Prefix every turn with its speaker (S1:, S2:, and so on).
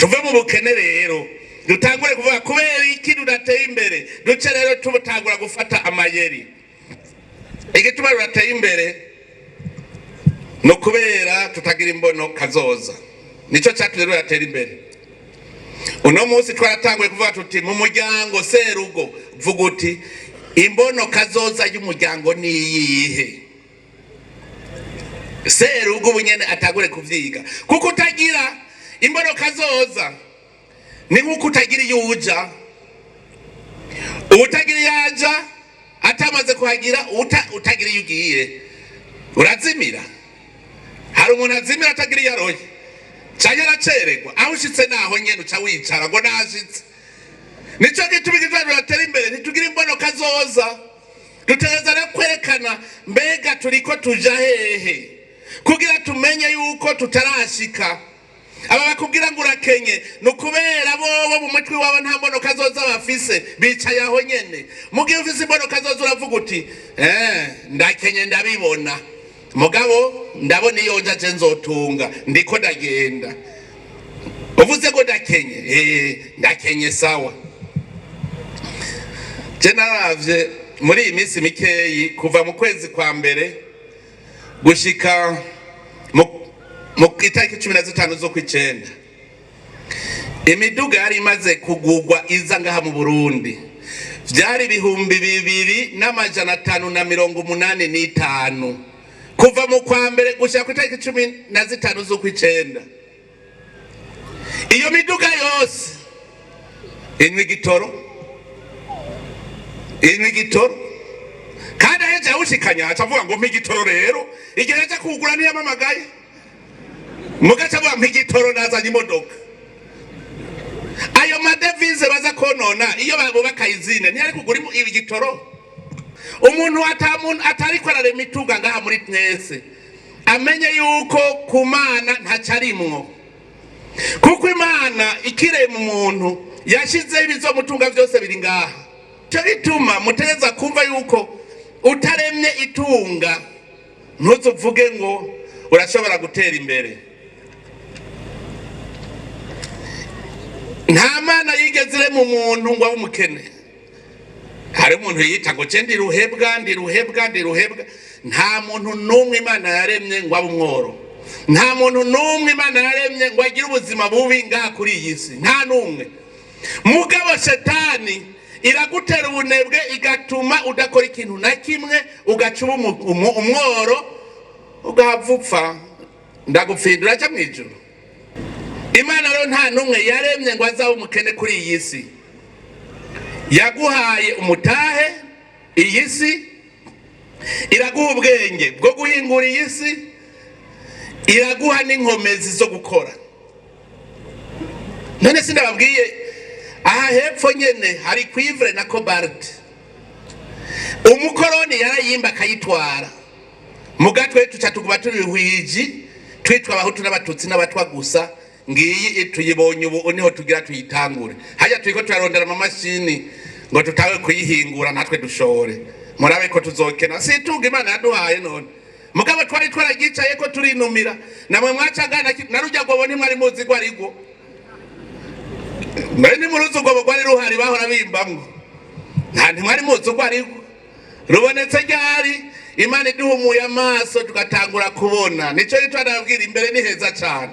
S1: tuve mu bukene rero dutangure kuvuga kubera iki tudateye imbere duce rero tubutangura gufata amayeri igituma tudateye imbere no kubera tutagira imbono kazoza nico cyatumye tudatera imbere. Uno munsi twaratanguye kuvuga tuti mu muryango serugo vuga uti imbono kazoza y'umuryango ni iyihe. Serugo bunyene atagure kuvyiga kuko utagira imbono kazoza ni nkuko utagira yuja utagira yaja atamaze kuhagira utagira yugiye urazimira. Hari umuntu azimira atagira yaroye cyangwa aracererwa aho ushitse naho nyene uca wicara ngo nashitse. Nico gituma igitwaro atera imbere ntitugira imbono kazoza dutegereza no kwerekana mbega turiko tuja hehe kugira tumenye yuko tutarashika. Aba bakubwira ngo urakenye no kubera bobo mu mutwe wabo nta mbono kazoza bafise bicaye aho nyene. Mugihe ufise imbono kazoza uravuga uti ndakenye ndabibona mugabo ndabona iyo njaje nzotunga ndiko ndagenda. Uvuze ko ndakenye ndakenye sawa. Je naravye muri iyi minsi mikeyi kuva mu kwezi kwa mbere gushika mu itariki 15 zo kwicenda imiduga yari imaze kugugwa iza ngaha mu Burundi vyari 2585 kuva mu kwa mbere gushika ku itariki 15 zo kwicenda. Iyo miduga yose inywa igitoro kandi aheje awushikanya atavuga ngo mpigitoro rero igihe cyo kugura niyo mamagaye mugaca bwa mpigitoro nazanye imodoka. Ayo madevize baza konona iyo babubaka izine ni ari kugura igitoro. Umuntu atari kwarare mituga ngaha muri twese amenye yuko kumana ntacarimwo kuko Imana ikirema umuntu yashize ibizo mutunga byose biri ngaha. Cyo bituma mutegeza kumva yuko utaremye itunga ntuzuvuge ngo urashobora gutera imbere. Nta Mana yigezire mu muntu ngo abumukene. Hari umuntu yita ngo cendi ruhebwa nta muntu numwe Imana yaremye ngo abumworo. Nta muntu numwe Imana yaremye ngo agire ubuzima bubi ngaha kuri iyi si nta numwe. Mugabo Shetani iragutera ubunebwe igatuma udakora ikintu na kimwe ugacuba umworo ugahapfupfa ndagupfindura cyo mwijuru. Imana rero nta numwe yaremye ngo azabe umukene kuri iyi si. Yaguhaye umutahe iyi si iraguha ubwenge bwo guhingura iyi si iraguha n'inkomezi zo gukora. None sindababwiye aha hepfo nyene hari cuivre na cobalt. Umukoroni yarayimba kayitwara mugatwe tucatukuba turi hwiji twitwa abahutu n'abatutsi n'abatwa gusa ngiyi tuyibonye ubu niho tugira tuyitangure. Hajya turiko turarondera mu mashini ngo tutawe kuyihingura natwe dushore murabe ko tuzokena situnga Imana yaduhaye none. Mugabo twari twaragicaye ko turinumira namwe mwacagana narujya gobo ntimwari muzi gwa rigo Mani muruzo gobo gwari ruhari bahora bimbamwe ntimwari muzi gwa rigo rubonetse ryari Imana iduhumuye amaso tugatangura kubona. Nico yitwa ndabwira imbere ni heza cyane.